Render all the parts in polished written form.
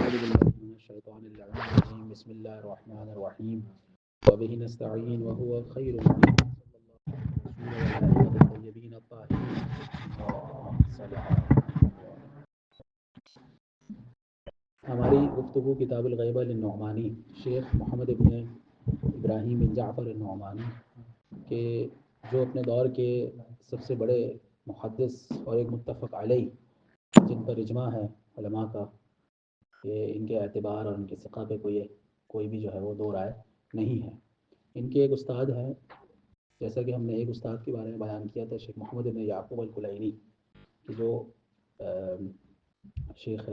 أعوذ بالله من الشيطان اللعين الرجيم بسم الله الرحمن الرحيم وبه نستعين وهو خير العالمين صلى الله على رسول والأئمة الطيبين الطاهرين صلى الله عليه وسلم. ہماری گفتگو کتاب الغیبہ للنعمانی شیخ محمد ابن ابراہیم بن جعفر النعمانی کے جو اپنے دور کے سب سے بڑے محدث اور ایک متفق علیہ جن پر اجماع ہے علماء کا کہ ان کے اعتبار اور ان کے ثقہ پہ کوئی بھی جو ہے وہ دو رائے نہیں ہے. ان کے ایک استاد ہیں، جیسا کہ ہم نے ایک استاد کے بارے میں بیان کیا تھا، شیخ محمد ابن یعقوب الکلینی کہ جو شیخ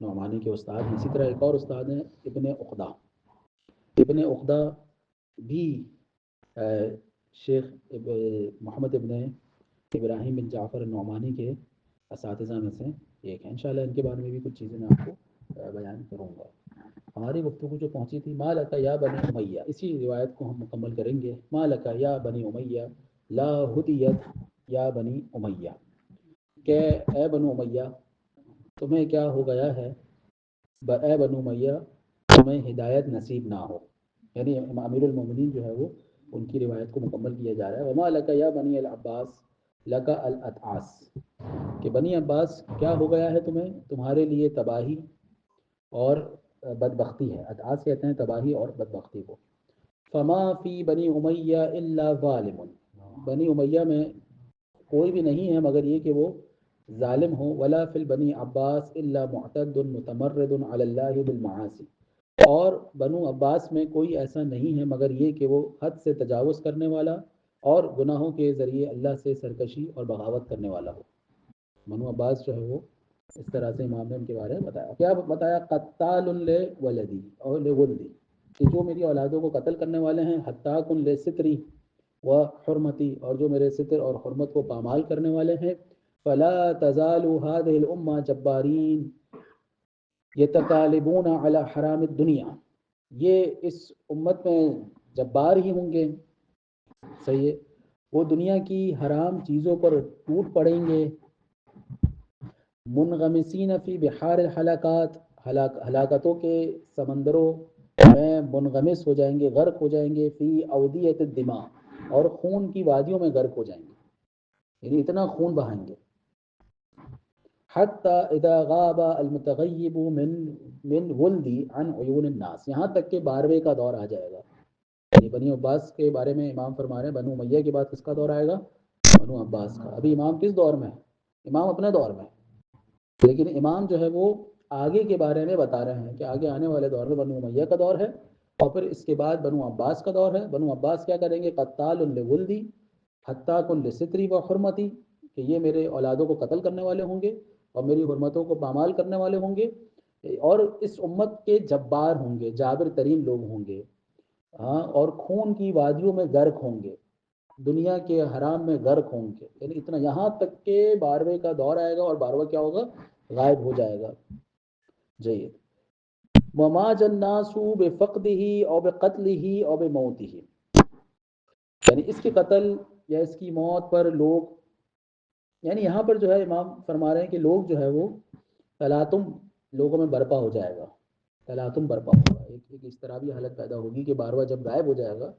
نعمانی کے استاد ہیں. اسی طرح ایک اور استاد ہیں ابن عقدہ. ابن عقدہ بھی شیخ محمد ابن ابراہیم بن جعفر النعمانی کے اساتذہ میں سے ایک ہیں. انشاءاللہ ان کے بارے میں بھی کچھ چیزیں میں آپ کو بیان کروں گا. ہماری گفتگو جو پہنچی تھی ما لک یا بنی امیہ، اسی روایت کو ہم مکمل کریں گے. ما لک یا بنی امیہ لا ہدیت یا بنی امیہ، کہ اے بنو امیہ تمہیں کیا ہو گیا ہے، اے بنو امیہ تمہیں ہدایت نصیب نہ ہو. یعنی امیر المومنین جو ہے وہ ان کی روایت کو مکمل کیا جا رہا ہے. وما لک یا بنی العباس لک الاتعاس، کہ بنی عباس کیا ہو گیا ہے تمہیں، تمہارے لیے تباہی اور بدبختی ہے. اتعاس کہتے ہیں تباہی اور بدبختی کو. فما فی بنی امیہ الا ظالم، بنی امیہ میں کوئی بھی نہیں ہے مگر یہ کہ وہ ظالم ہو. ولا فی البنی عباس الا معتد متمرد علی اللہ بالمعاصی، اور بنو عباس میں کوئی ایسا نہیں ہے مگر یہ کہ وہ حد سے تجاوز کرنے والا اور گناہوں کے ذریعے اللہ سے سرکشی اور بغاوت کرنے والا ہو. بنو عباس جو ہے وہ اس طرح سے امام نے ان کے بارے میں بتایا. کیا بتایا؟ قتال لولدی اور لولدی، کہ جو میری اولادوں کو قتل کرنے والے ہیں. حتاک لستری و حرمتی، اور جو میرے ستر اور حرمت کو پامال کرنے والے ہیں. فلا تزال هذه الامه جبارین یتکالبون علی حرام الدنیا، یہ اس امت میں جبار ہی ہوں گے، صحیح ہے، وہ دنیا کی حرام چیزوں پر ٹوٹ پڑیں گے. منغمسین فی بحار الحلاکات، ہلاکتوں کے سمندروں میں منغمس ہو جائیں گے، غرق ہو جائیں گے. فی اودیۃ الدماء، اور خون کی وادیوں میں غرق ہو جائیں گے، یعنی اتنا خون بہائیں گے. حتی اذا غاب المتغیب من ولدی عن عیون الناس، یہاں تک کہ 12ویں کا دور آ جائے گا. یعنی بنی عباس کے بارے میں امام فرما رہے ہیں بنو امیہ کے بعد کس کا دور آئے گا؟ بنو عباس کا. ابھی امام کس دور میں ہے؟ امام اپنے دور میں، لیکن امام جو ہے وہ آگے کے بارے میں بتا رہے ہیں کہ آگے آنے والے دور میں بنو امیہ کا دور ہے اور پھر اس کے بعد بنو عباس کا دور ہے. بنو عباس کیا کریں گے؟ قتال لولدی حتاک لستری و حرمتی، کہ یہ میرے اولادوں کو قتل کرنے والے ہوں گے اور میری حرمتوں کو پامال کرنے والے ہوں گے، اور اس امت کے جبار ہوں گے، جابر ترین لوگ ہوں گے، ہاں، اور خون کی وادیوں میں غرق ہوں گے، دنیا کے حرام میں غرق ہوں گے. یعنی اتنا، یہاں تک کہ 12ویں کا دور آئے گا اور 12واں کیا ہوگا؟ غائب ہو جائے گا. جید. وما الناس بفقدہ او بقتلہ او بموتہ، یعنی اس کے قتل یا اس کی موت پر لوگ، یعنی یہاں پر جو ہے امام فرما رہے ہیں کہ لوگ جو ہے وہ تلاطم لوگوں میں برپا ہو جائے گا، تلاطم برپا ہوگا. ایک اس طرح بھی حالت پیدا ہوگی کہ 12واں جب غائب ہو جائے گا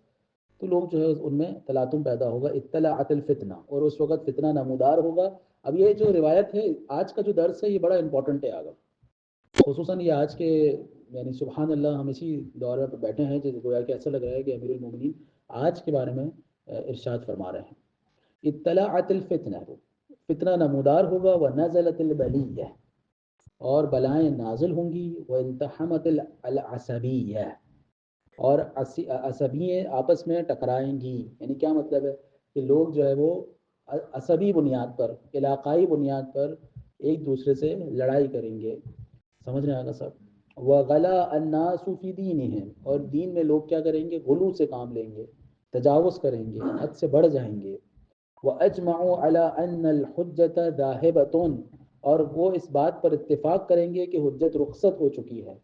تو لوگ جو ہے ان میں تلاطم پیدا ہوگا. اطلاعت الفتنہ، اور اس وقت فتنہ نمودار ہوگا. اب یہ جو روایت ہے، آج کا جو درس ہے یہ بڑا امپورٹنٹ ہے آگا، خصوصاً یہ آج کے، یعنی سبحان اللہ ہم اسی دور پہ بیٹھے ہیں جیسے گویا کہ ایسا لگ رہا ہے کہ امیر المومنین آج کے بارے میں ارشاد فرما رہے ہیں. اطلاعت الفتنہ، فتنہ نمودار ہوگا. ونزلت البلیہ، اور بلائیں نازل ہوں گی. وانتحمت العصبیہ، اور عصبییں آپس میں ٹکرائیں گی. یعنی کیا مطلب ہے کہ لوگ جو ہے وہ عصبی بنیاد پر، علاقائی بنیاد پر ایک دوسرے سے لڑائی کریں گے. سمجھ رہے ہیں آقا صاحب؟ وغلا الناس فی دینہم، اور دین میں لوگ کیا کریں گے؟ غلو سے کام لیں گے، تجاوز کریں گے، حد سے بڑھ جائیں گے. وَأَجْمَعُوا عَلَىٰ أَنَّ الْحُجَّةَ ذَاهِبَةٌ، اور وہ اس بات پر اتفاق کریں گے کہ حجت رخصت ہو چکی ہے،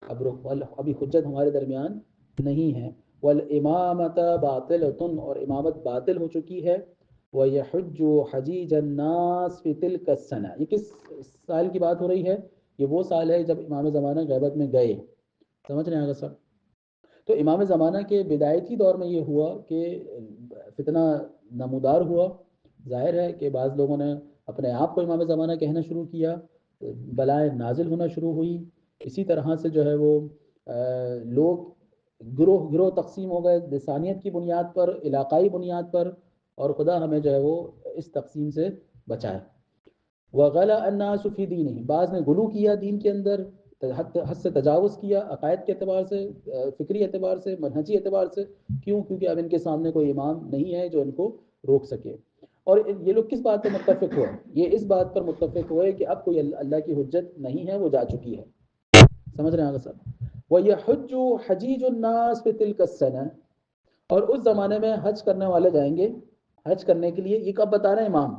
ابھی حجت ہمارے درمیان نہیں ہے. وَالْإِمَامَةَ بَاطِلَةٌ، اور امامت باطل ہو چکی ہے. وَيَحُجُّ حَجِيجَ النَّاسِ فِي تِلْكَ السَّنَةِ، یہ کس سال کی بات ہو رہی ہے؟ یہ وہ سال ہے جب امام زمانہ غیبت میں گئے. سمجھ رہے ہیں آگے صاحب؟ تو امام زمانہ کے بدایتی دور میں یہ ہوا کہ فتنہ نمودار ہوا. ظاہر ہے کہ بعض لوگوں نے اپنے آپ کو امام زمانہ کہنا شروع کیا، بلائیں نازل ہونا شروع ہوئی. اسی طرح سے جو ہے وہ لوگ گروہ گروہ تقسیم ہو گئے لسانیت کی بنیاد پر، علاقائی بنیاد پر، اور خدا ہمیں جو ہے وہ اس تقسیم سے بچائے. وغلا الناس فی دینہ، بعض نے غلو کیا دین کے اندر، حد سے تجاوز کیا عقائد کے اعتبار سے، فکری اعتبار سے، منہجی اعتبار سے. کیوں؟ کیونکہ اب ان کے سامنے کوئی امام نہیں ہے جو ان کو روک سکے. اور یہ لوگ کس بات پر متفق ہوئے؟ یہ اس بات پر متفق ہوئے کہ اب کوئی اللہ کی حجت نہیں ہے، وہ جا چکی ہے. سمجھ رہے ہیں آگے صاحب؟ وَيَحُجُّ حَجِيجُ النَّاسِ فِي تِلْكَ السَّنَةِ، اور اس زمانے میں حج کرنے والے جائیں گے حج کرنے کے لیے. یہ کب بتا رہے ہیں امام؟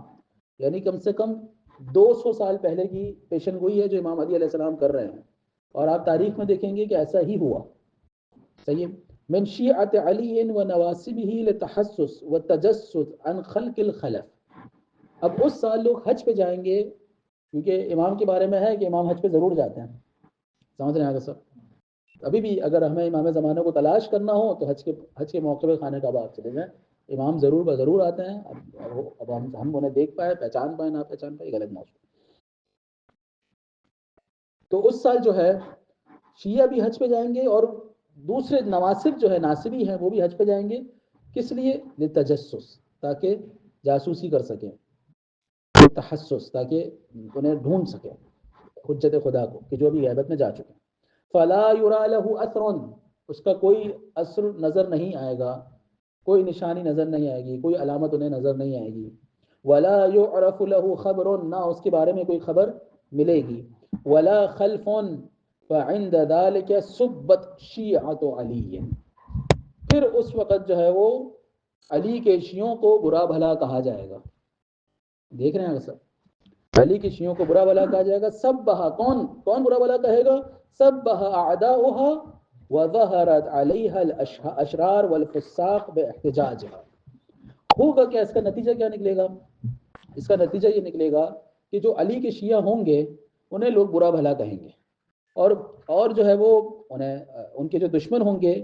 یعنی کم سے کم 200 سال پہلے کی پیشن گوئی ہے جو امام علی علیہ السلام کر رہے ہیں. اور آپ تاریخ میں دیکھیں گے کہ ایسا ہی ہوا. صحیح. من شیعت علی و نواسبہ لتحسس و تجسس عن خلق الخلف. اب اس سال لوگ حج پہ جائیں گے، کیونکہ امام کے بارے میں ہے کہ امام حج پہ ضرور جاتے ہیں. سمجھ رہے ہیں سب؟ ابھی بھی اگر ہمیں امام زمانہ کو تلاش کرنا ہو تو حج کے موقع پہ خانہ کعبہ آپ چلے جائیں، امام ضرور آتے ہیں. اب ہم انہیں دیکھ پائے، پہچان پائے، نہ پہچان پائے، غلط موضوع. تو اس سال جو ہے شیعہ بھی حج پہ جائیں گے، اور دوسرے نواسب جو ہے ناصبی ہیں وہ بھی حج پہ جائیں گے. کس لیے؟ لتجسس، تاکہ جاسوسی کر سکیں، تحسس، تاکہ انہیں ڈھونڈ سکیں حجت خدا کو کہ جو بھی غیبت میں جا چکے ہیں. فلا یرا له اثر، اس کا کوئی اثر نظر نہیں آئے گا، کوئی نشانی نظر نہیں آئے گی، کوئی علامت انہیں نظر نہیں آئے گی. ولا يعرف له خبر، نہ اس کے بارے میں کوئی خبر ملے گی. ولا خلف، فعند ذلك سبت شیعۃ علی، پھر اس وقت جو ہے وہ علی کے شیعوں کو برا بھلا کہا جائے گا. دیکھ رہے ہیں سب؟ علی کے شیعوں کو برا بھلا کہا جائے گا. سب بہا، کون برا بھلا کہے گا؟ سب بہا اعداؤها وظہرت علیہا الاشرار والفساق باحتجاجها. ہوگا کیا؟ اس کا نتیجہ کیا نکلے گا؟ اس کا نتیجہ یہ نکلے گا کہ جو علی کے شیعہ ہوں گے انہیں لوگ برا بھلا کہیں گے، اور جو ہے وہ انہیں ان کے جو دشمن ہوں گے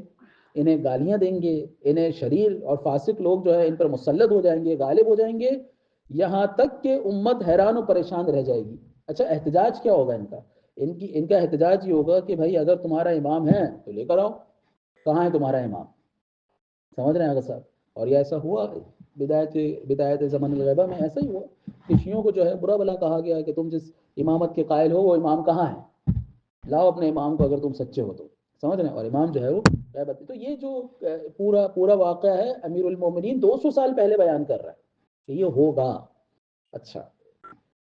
انہیں گالیاں دیں گے، انہیں شریر اور فاسق لوگ جو ہے ان پر مسلط ہو جائیں گے، غالب ہو جائیں گے، یہاں تک کہ امت حیران و پریشان رہ جائے گی. اچھا احتجاج کیا ہوگا ان کا احتجاج یہ ہوگا کہ بھائی اگر تمہارا امام ہے تو لے کر آؤ، کہاں ہے تمہارا امام؟ سمجھ رہے ہیں اگر صاحب؟ اور یہ ایسا ہوا بدایت زمن الغیبہ میں، ایسا ہی ہوا کہ شیعوں کو جو ہے برا بھلا کہا گیا کہ تم جس امامت کے قائل ہو وہ امام کہاں ہے، لاؤ اپنے امام کو اگر تم سچے ہو تو. سمجھ رہے ہیں؟ اور امام جو ہے وہ غیبت. تو یہ جو پورا واقعہ ہے امیر المومنین 200 سال پہلے بیان کر رہا ہے کہ یہ ہوگا. اچھا،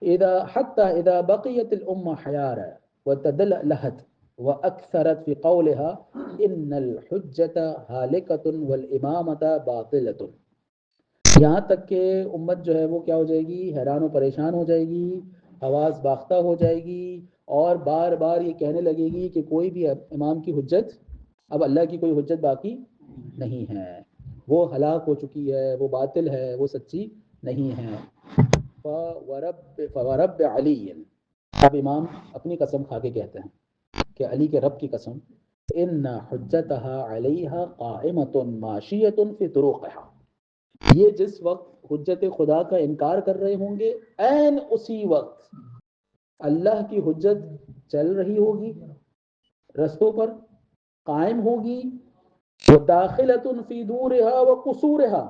اذا بقیت الامہ حیارا وتدلہت واکثرت فی قولها ان الحجۃ ہالکۃ والامامۃ باطلۃ. یہاں تک کہ امت جو ہے وہ کیا ہو جائے گی؟ حیران و پریشان ہو جائے گی، حواس باختہ ہو جائے گی، اور بار بار یہ کہنے لگے گی کہ کوئی بھی امام کی حجت، اب اللہ کی کوئی حجت باقی نہیں ہے، وہ ہلاک ہو چکی ہے، وہ باطل ہے، وہ سچی نہیں ہے. فورب علی، اب امام اپنی قسم کھا کے کہتے ہیں کہ علی کے رب کی قسم، ان حجتها علیہا قائمۃ ماشیۃ فی طرقها. یہ جس وقت حجت خدا کا انکار کر رہے ہوں گے، عین اسی وقت اللہ کی حجت چل رہی ہوگی، رستوں پر قائم ہوگی. داخلۃ فی دورها وقصورها،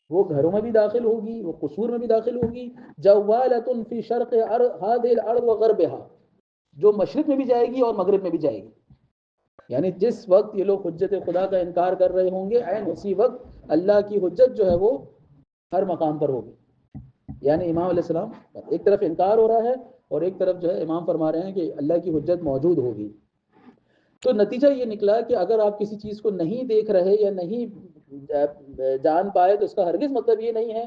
وہ گھروں میں بھی داخل ہوگی، وہ قصور میں بھی داخل ہوگی. جوالۃ فی شرق هذه الارض وغربها، جو مشرق میں بھی جائے گی اور مغرب میں بھی جائے گی. یعنی جس وقت یہ لوگ حجت خدا کا انکار کر رہے ہوں گے، عین اسی وقت اللہ کی حجت جو ہے وہ ہر مقام پر ہوگی. یعنی امام علیہ السلام ایک طرف انکار ہو رہا ہے اور ایک طرف جو ہے امام فرما رہے ہیں کہ اللہ کی حجت موجود ہوگی. تو نتیجہ یہ نکلا کہ اگر آپ کسی چیز کو نہیں دیکھ رہے یا نہیں جان پائے تو اس کا ہرگز مطلب یہ نہیں ہے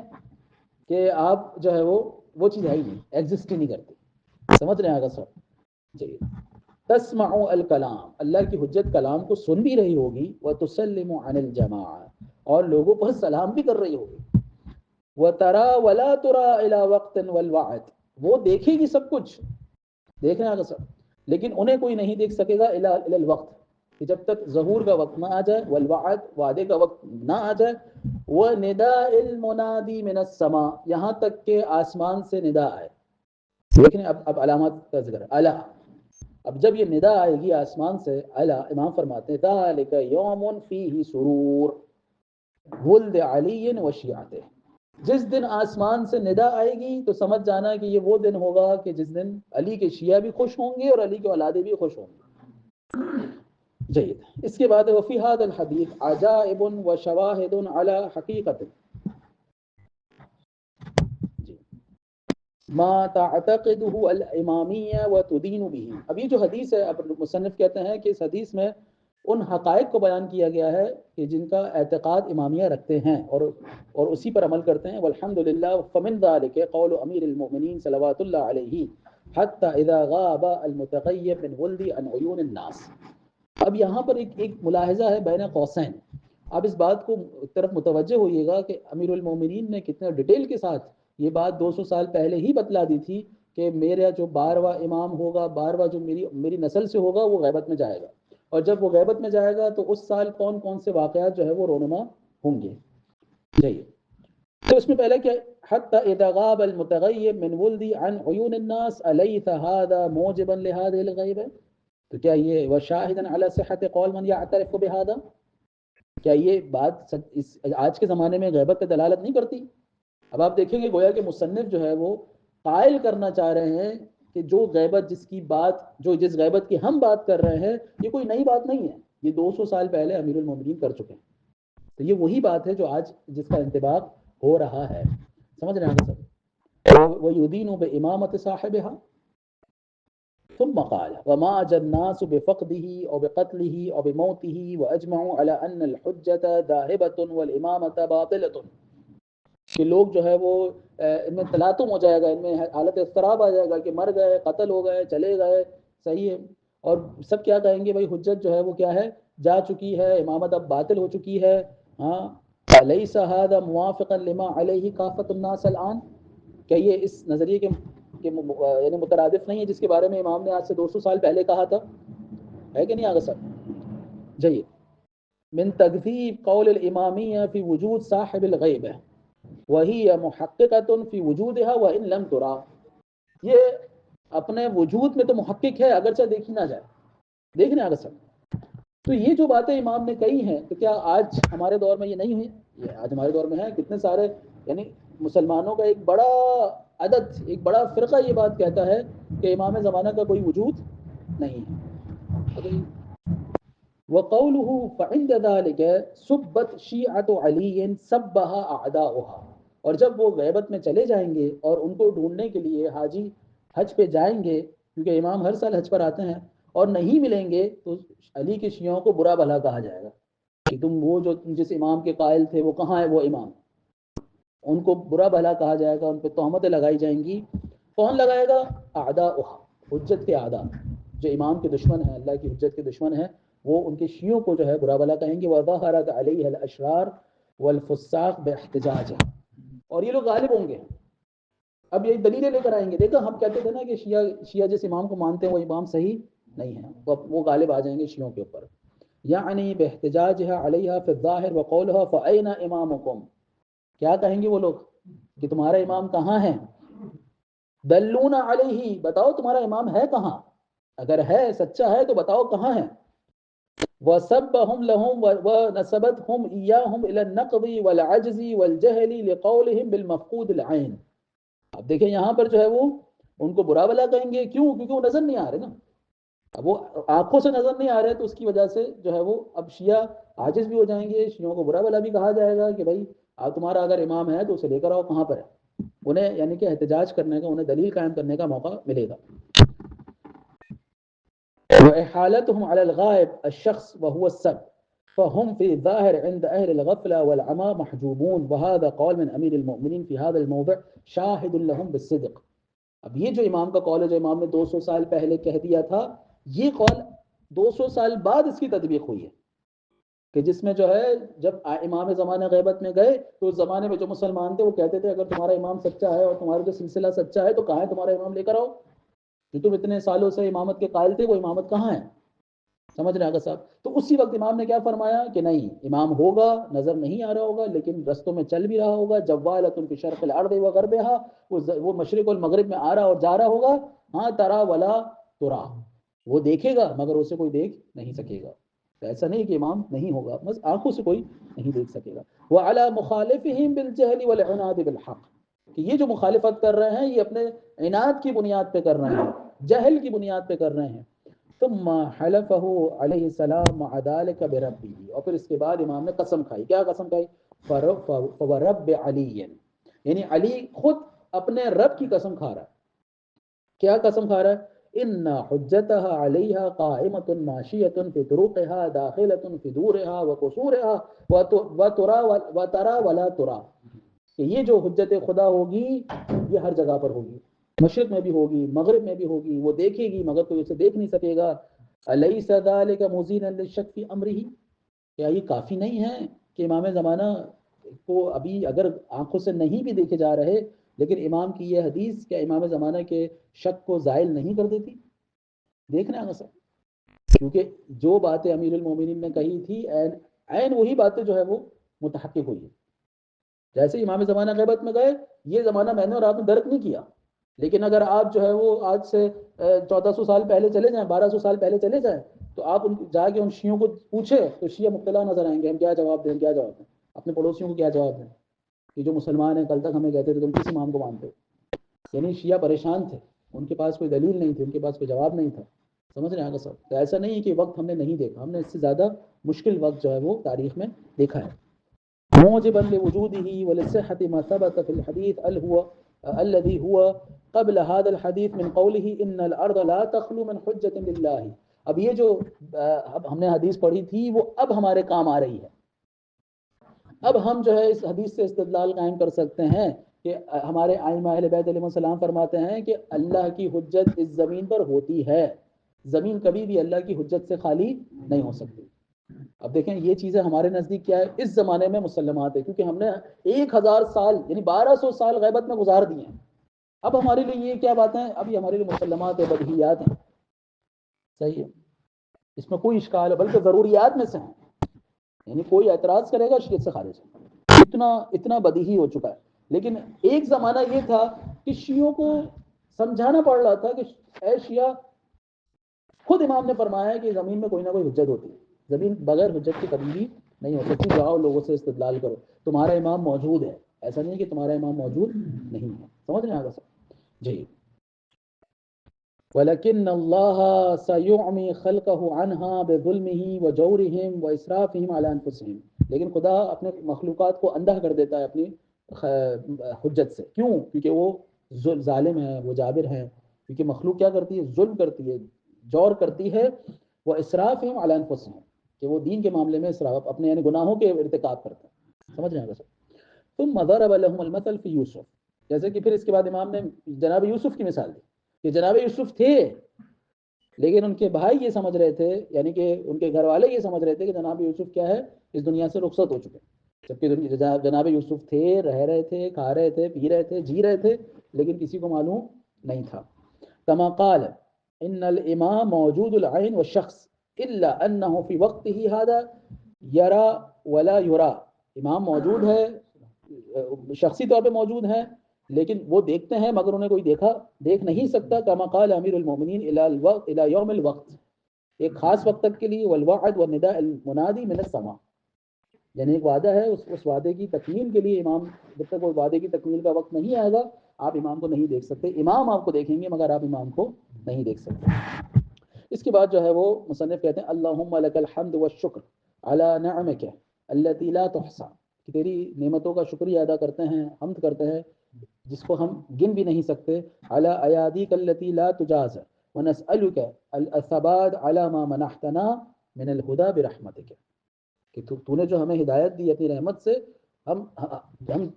کہ آپ جو ہے وہ چیز ہے ہی نہیں، ایگزسٹ ہی نہیں کرتی. سمجھ رہے ہیں آگا صاحب؟ جی. تسمع الکلام، اللہ کی حجت کلام کو سن بھی رہی ہوگی. وتسلم عن الجماع، اور لوگوں پر سلام بھی کر رہی ہوگی. وترى ولا ترى الى وقت والوعد، وہ دیکھے گی سب کچھ دیکھ رہے ہیں آگے سب، لیکن انہیں کوئی نہیں دیکھ سکے گا الا الوقت، کہ جب تک ظہور کا وقت نہ آ جائے، والوعد وعدے کا وقت نہ آ جائے، ونداء المنادی من السماء یہاں تک کہ آسمان سے ندا آئے. دیکھیں اب علامات کا ذکر ہے. الا، اب جب یہ ندا آئے گی آسمان سے، الا امام فرماتے ہیں ذالک یوم فیہ سرور ولد علی و شیعتہ، جس دن آسمان سے ندا آئے گی تو سمجھ جانا کہ یہ وہ دن ہوگا کہ جس دن علی کے شیعہ بھی خوش ہوں گے اور علی کے اولادے بھی خوش ہوں گے. جید. اس کے بعد وفی هذا الحدیث عجائب و شواہد علی حقیقت ما تعتقده الامامیہ و تدین به. اب یہ جو حدیث ہے، اب مصنف کہتے ہیں کہ اس حدیث میں ان حقائق کو بیان کیا گیا ہے کہ جن کا اعتقاد امامیہ رکھتے ہیں اور اسی پر عمل کرتے ہیں. والحمدللہ فمن ذلك قول امیر المؤمنین صلوات اللہ علیہ حتی اذا غاب المتغیب من ولد عن عیون الناس. اب یہاں پر ایک ملاحظہ ہے بین قوسین. آپ اس بات کو طرف متوجہ ہوئیے گا کہ امیر المومنین نے کتنے ڈیٹیل کے ساتھ یہ بات 200 سال پہلے ہی بتلا دی تھی کہ میرا جو 12واں امام ہوگا، 12واں جو میری نسل سے ہوگا وہ غیبت میں جائے گا، اور جب وہ غیبت میں جائے گا تو اس سال کون کون سے واقعات جو ہے وہ رونما ہوں گے. جائیے تو اس میں پہلے کیا، حتی اذا غاب المتغیب من ولدی عن عیون الناس الیس هذا موجبا لهذه الغیبہ، تو کیا یہ وشاہدا علی صحت قول من یعترف بهذا، کیا یہ بات آج کے زمانے میں غیبت پہ دلالت نہیں کرتی؟ اب آپ دیکھیں گے گویا کہ مصنف جو ہے وہ قائل کرنا چاہ رہے ہیں کہ جو غیبت جس غیبت کی ہم بات کر رہے ہیں یہ کوئی نئی بات نہیں ہے، یہ 200 سال پہلے امیر المومنین کر چکے ہیں. تو یہ وہی بات ہے جو آج جس کا انطباق ہو رہا ہے. سمجھ رہے ہیں سب؟ وَيُدِينُ بِإِمَامَةِ صَاحِبِهَا ثم قال وما أجى الناس بفقده أو بقتله أو بموته وأجمعوا على أن الحجة ذاهبة والإمامة باطلة، کہ لوگ جو ہے وہ ان میں تلاطم ہو جائے گا، ان میں حالت اضطراب آ جائے گا کہ مر گئے، قتل ہو گئے، چلے گئے، صحیح ہے، اور سب کیا کہیں گے بھائی حجت جو ہے وہ کیا ہے، جا چکی ہے، امامت اب باطل ہو چکی ہے. ہاں ليس هذا موافقا لما عليه كافة الناس الآن، کیا یہ اس نظریے کے یعنی مترادف نہیں ہے جس کے بارے میں امام نے آج سے 200 سال پہلے کہا تھا، ہے کہ نہیں آگے سب؟ جائیے من تکذیب قول الامامیہ فی وجود صاحب الغیب وہی محققۃ فی وجودها وان لم ترا، یہ اپنے وجود میں تو محقق ہے اگرچہ دیکھی نہ جائے. دیکھنے آگے سب، تو یہ جو باتیں امام نے کہی ہیں تو کیا آج ہمارے دور میں یہ نہیں ہوئی؟ یہ آج ہمارے دور میں ہے. کتنے سارے یعنی مسلمانوں کا ایک بڑا عدد، ایک بڑا فرقہ یہ بات کہتا ہے کہ امام زمانہ کا کوئی وجود نہیں ہے. وقوله فعند ذلك سبت شیعة علی سبها اعداؤها، اور جب وہ غیبت میں چلے جائیں گے اور ان کو ڈھونڈنے کے لیے حاجی حج پہ جائیں گے، کیونکہ امام ہر سال حج پر آتے ہیں، اور نہیں ملیں گے تو علی کے شیعوں کو برا بھلا کہا جائے گا کہ تم وہ جو جس امام کے قائل تھے وہ کہاں ہے وہ امام. ان کو برا بھلا کہا جائے گا، ان پہ تہمتیں لگائی جائیں گی. کون لگائے گا؟ اعداؤها، حجت کے اعداء، جو امام کے دشمن ہیں، اللہ کی حجت کے دشمن ہیں، وہ ان کے شیعوں کو جو ہے برا بھلا کہیں گے. وظہرت علیہ الاشرار والفساق باحتجاجہ، اور یہ لوگ غالب ہوں گے. اب یہ دلیلیں لے کر آئیں گے، دیکھا ہم کہتے تھے نا کہ شیعہ جس امام کو مانتے ہیں وہ امام صحیح نہیں ہے، وہ غالب آ جائیں گے شیعوں کے اوپر. یعنی باحتجاجہ علیہ فی الظاہر وقولہ فأین امامکم، کیا کہیں گے وہ لوگ کہ تمہارا امام کہاں ہے؟ دلونا علیہ، بتاؤ تمہارا امام ہے کہاں، اگر ہے سچا ہے تو بتاؤ کہاں ہے. وَسَبَّهُمْ لَهُمْ وَنَسَبَتْهُمْ إِيَّاهُمْ إِلَى النَّقْضِ وَالْعَجْزِ وَالْجَهْلِ لِقَوْلِهِمْ بِالْمَفْقُودِ الْعَيْنِ. اب دیکھیں یہاں پر جو ہے وہ ان کو برا بھلا کہیں گے، کیوں؟ کیونکہ وہ نظر نہیں آ رہے نا. اب وہ آنکھوں سے نظر نہیں آ رہے تو اس کی وجہ سے جو ہے وہ اب شیعہ عاجز بھی ہو جائیں گے، شیعوں کو برا بھلا بھی کہا جائے گا کہ بھائی آپ تمہارا اگر امام ہے تو اسے لے کر آؤ کہاں پر ہے. انہیں یعنی کہ احتجاج کرنے کا، انہیں دلیل قائم کرنے کا موقع ملے گا. وإحالتهم على الغائب الشخص وهو السب فهم في الظاهر عند أهل الغفلة والعمى محجوبون، وهذا قول من أمير المؤمنين في هذا الموضع شاهد لهم بالصدق. اب یہ جو امام کا قول ہے، جو امام نے 200 سال پہلے کہہ دیا تھا، یہ قول 200 سال بعد اس کی تطبیق ہوئی ہے کہ جس میں جو ہے جب امام زمانہ غیبت میں گئے تو اس زمانے میں جو مسلمان تھے وہ کہتے تھے اگر تمہارا امام سچا ہے اور تمہارا جو سلسلہ سچا ہے تو کہاں ہے تمہارا امام، لے کر آؤ. جو تم اتنے سالوں سے امامت کے قائل تھے وہ امامت کہاں ہے؟ سمجھ رہے ہیں آقا صاحب؟ تو اسی وقت امام نے کیا فرمایا کہ نہیں، امام ہوگا، نظر نہیں آ رہا ہوگا لیکن رستوں میں چل بھی رہا ہوگا، جوالۃ فی شرق الارض و غربہا، وہ مشرق والمغرب میں آ رہا اور جا رہا ہوگا، ہاں ترا ولا ترا، وہ دیکھے گا مگر اسے کوئی دیکھ نہیں سکے گا۔ تو ایسا نہیں کہ امام نہیں ہوگا، بس آنکھوں سے کوئی نہیں دیکھ سکے گا۔ وعلی مخالفہم بالجہل والعناد بالحق، کہ یہ جو مخالفت کر رہے ہیں یہ اپنے عناد کی بنیاد پہ کر رہے ہیں، جہل کی بنیاد پہ کر رہے ہیں۔ ثم حلفہ علیہ السلام مع ذلک بربہ، اور پھر اس کے بعد امام نے قسم کھائی، کیا قسم کھائی؟ فورب علی، یعنی علی خود اپنے رب کی قسم کھا رہا ہے۔ کیا قسم کھا رہا ہے؟ ان حجتها علیہ قائمۃ ماشیۃ فی طرقها داخلۃ فی دورها وقصورها وترى ولا ترى، کہ یہ جو حجت خدا ہوگی یہ ہر جگہ پر ہوگی، مشرق میں بھی ہوگی، مغرب میں بھی ہوگی، وہ دیکھے گی مگر کوئی اسے دیکھ نہیں سکے گا۔ الیس ذلک مزینا للشک فی امرہ، کیا یہ کافی نہیں ہے کہ امام زمانہ کو ابھی اگر آنکھوں سے نہیں بھی دیکھے جا رہے لیکن امام کی یہ حدیث کیا امام زمانہ کے شک کو زائل نہیں کر دیتی؟ دیکھ رہے ہیں سر، کیونکہ جو باتیں امیر المومنین نے کہی تھی عین وہی باتیں جو ہے وہ متحقق ہوئی ہے۔ جیسے امام زمانہ غیبت میں گئے، یہ زمانہ میں نے اور آپ نے درک نہیں کیا، لیکن اگر آپ جو ہے وہ آج سے 1400 سال پہلے چلے جائیں، 1200 سال پہلے چلے جائیں، تو آپ جا کے ان شیعوں کو پوچھے تو شیعہ مبتلا نظر آئیں گے، ہم کیا جواب دیں، کیا جواب دیں اپنے پڑوسیوں کو، کیا جواب دیں کہ جو مسلمان ہیں کل تک ہمیں کہتے تھے تم کس امام کو مانتے ہو؟ یعنی شیعہ پریشان تھے، ان کے پاس کوئی دلیل نہیں تھی، ان کے پاس کوئی جواب نہیں تھا۔ سمجھ رہے ہیں آگے صاحب؟ تو ایسا نہیں ہے کہ وقت ہم نے نہیں دیکھا، ہم نے اس سے زیادہ مشکل وقت جو ہے وہ تاریخ میں دیکھا ہے۔ موجبا لوجوده ولصحة ما ثبت في الحديث الذي هو قبل هذا الحديث من قوله ان الارض لا تخلو من حجة لله۔ اب یہ جو ہم نے حدیث پڑھی تھی وہ اب ہمارے کام آ رہی ہے، اب ہم جو ہے اس حدیث سے استدلال قائم کر سکتے ہیں کہ ہمارے ائمہ اہل بیت علیہ السلام فرماتے ہیں کہ اللہ کی حجت اس زمین پر ہوتی ہے، زمین کبھی بھی اللہ کی حجت سے خالی نہیں ہو سکتی۔ اب دیکھیں یہ چیزیں ہمارے نزدیک کیا ہے، اس زمانے میں مسلمات ہے، کیونکہ ہم نے 1000 سال یعنی 1200 سال غیبت میں گزار دیے ہیں۔ اب ہمارے لیے یہ کیا باتیں ہیں؟ اب یہ ہمارے لیے مسلمات ہے، بدیہیات ہیں، صحیح ہے، اس میں کوئی اشکال ہے، بلکہ ضروریات میں سے ہیں، یعنی کوئی اعتراض کرے گا شریعت سے خارج ہے، اتنا بدیہی ہو چکا ہے۔ لیکن ایک زمانہ یہ تھا کہ شیعوں کو سمجھانا پڑ رہا تھا کہ اے شیعہ، خود امام نے فرمایا کہ زمین میں کوئی نہ کوئی حجت ہوتی ہے، زمین بغیر حجت کی کبھی بھی نہیں ہو سکتی، جاؤ لوگوں سے استدلال کرو، تمہارا امام موجود ہے، ایسا نہیں کہ تمہارا امام موجود نہیں ہے۔ سمجھ رہے ہیں آگے صاحب جی؟ وَلَكِنَّ اللَّهَ سَيُعْمِي خَلْقَهُ عَنْهَا بِظُلْمِهِ وَجَوْرِهِمْ وَإِسْرَافِهِمْ عَلَى أَنفُسِهِمْ، لیکن خدا اپنے مخلوقات کو اندھا کر دیتا ہے اپنی حجت سے۔ کیوں؟ کیونکہ وہ ظالم ہیں، وہ جابر ہیں، کیونکہ مخلوق کیا کرتی ہے؟ ظلم کرتی ہے، جور کرتی ہے۔ وَإِسْرَافِهِمْ عَلَى أَنفُسِهِمْ، کہ وہ دین کے معاملے میں اسراف، اپنے یعنی گناہوں کے ارتکاب کرتے ہیں۔ سمجھ رہے ہیں سر؟ ثم ضرب لهم المثل في یوسف، جیسے کہ پھر اس کے بعد امام نے جناب یوسف کی مثال دی کہ جناب یوسف تھے لیکن ان کے بھائی یہ سمجھ رہے تھے، یعنی کہ ان کے گھر والے یہ سمجھ رہے تھے کہ جناب یوسف کیا ہے، اس دنیا سے رخصت ہو چکے، جبکہ جناب یوسف تھے، رہ رہے تھے، کھا رہے تھے، پی رہے تھے، جی رہے تھے، لیکن کسی کو معلوم نہیں تھا۔ كما قال ان الامام موجود العین والشخص الا انه في وقته هذا يرى ولا يرى، امام موجود ہے، شخصی طور پہ موجود ہے لیکن وہ دیکھتے ہیں مگر انہیں کوئی دیکھ نہیں سکتا۔ كما قال امیر المومنین الى یوم الوقت، ایک خاص وقت تک کے لیے، والوعد والنداء المنادی من السماء، یعنی ایک وعدہ ہے، اس وعدے کی تکمیل کے لیے امام، جب تک وہ وعدے کی تکمیل کا وقت نہیں آئے گا آپ امام کو نہیں دیکھ سکتے، امام آپ کو دیکھیں گے مگر آپ امام کو نہیں دیکھ سکتے۔ اس کے بعد جو ہے وہ مصنف کہتے ہیں اللہم لک الحمد والشکر علی نعمک التی لا تحصى، کہ تیری نعمتوں کا شکریہ ادا کرتے ہیں، حمد کرتے ہیں جس کو ہم گن بھی نہیں سکتے، علی ایادیک التی لا تجاز، ونسألک الثبات علی ما منحتنا من الہدى برحمتک، کہ تو نے جو ہمیں ہدایت دی اپنی رحمت سے، ہم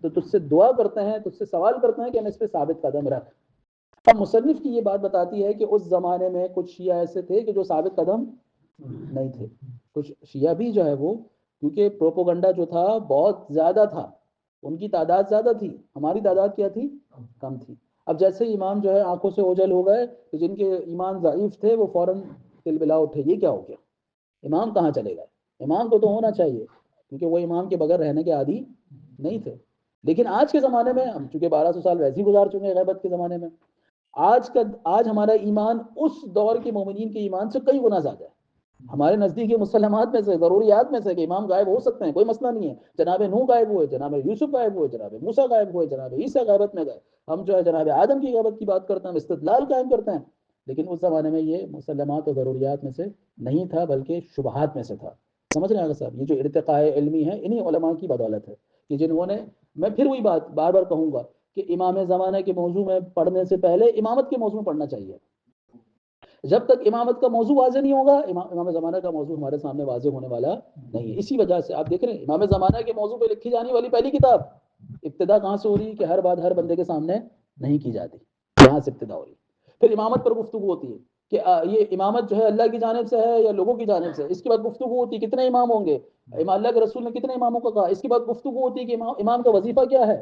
تجھ سے دعا کرتے ہیں، تجھ سے سوال کرتے ہیں کہ ہم اس پہ ثابت قدم رکھ۔ اب مصنف کی یہ بات بتاتی ہے کہ اس زمانے میں کچھ شیعہ ایسے تھے کہ جو ثابت قدم نہیں تھے، کچھ شیعہ بھی جو ہے وہ، کیونکہ پروپوگنڈا جو تھا بہت زیادہ تھا، ان کی تعداد زیادہ تھی، ہماری تعداد کیا تھی؟ کم تھی۔ اب جیسے ہی امام جو ہے آنکھوں سے اوجھل ہو گئے تو جن کے ایمان ضعیف تھے وہ فوراً تلبلا اٹھے، یہ کیا ہو گیا، امام کہاں چلے گئے؟ امام کو تو ہونا چاہیے، کیونکہ وہ امام کے بغیر رہنے کے عادی نہیں تھے۔ لیکن آج کے زمانے میں ہم چونکہ 1200 سال ویسے ہی گزار چکے ہیں غیبت کے زمانے میں، آج ہمارا ایمان اس دور کے مومنین کے ایمان سے کئی گنا زیادہ ہے۔ ہمارے نزدیک یہ مسلمات میں سے، ضروریات میں سے کہ امام غائب ہو سکتے ہیں، کوئی مسئلہ نہیں ہے۔ جناب نوح غائب ہوئے، جناب یوسف غائب ہوئے، جناب موسیٰ غائب ہوئے، جناب عیسیٰ غیبت میں گئے، ہم جو ہے جناب آدم کی غیبت کی بات کرتے ہیں، ہم استدلال قائم کرتے ہیں۔ لیکن اس زمانے میں یہ مسلمات و ضروریات میں سے نہیں تھا، بلکہ شبہات میں سے تھا۔ سمجھ رہے ہیں صاحب؟ یہ جو ارتقاء علمی ہے انہی علماء کی بدولت ہے کہ جنہوں نے، میں پھر وہی بات بار بار کہوں گا کہ امام زمانہ کے موضوع میں پڑھنے سے پہلے امامت کے موضوع میں پڑھنا چاہیے۔ جب تک امامت کا موضوع واضح نہیں ہوگا، امام زمانہ کا موضوع ہمارے سامنے واضح ہونے والا نہیں ہے۔ اسی وجہ سے آپ دیکھ رہے ہیں امام زمانہ کے موضوع پہ لکھی جانے والی پہلی کتاب ابتدا کہاں سے ہو رہی ہے کہ ہر بات ہر بندے کے سامنے نہیں کی جاتی، یہاں سے ابتدا ہو رہی ہے۔ پھر امامت پر گفتگو ہوتی ہے کہ یہ امامت جو ہے اللہ کی جانب سے ہے یا لوگوں کی جانب سے، اس کے بعد گفتگو ہوتی ہے کتنے امام ہوں گے، اللہ کے رسول نے کتنے اماموں کو کہا، اس کے بعد گفتگو ہوتی ہے کہ امام کا وظیفہ کیا ہے،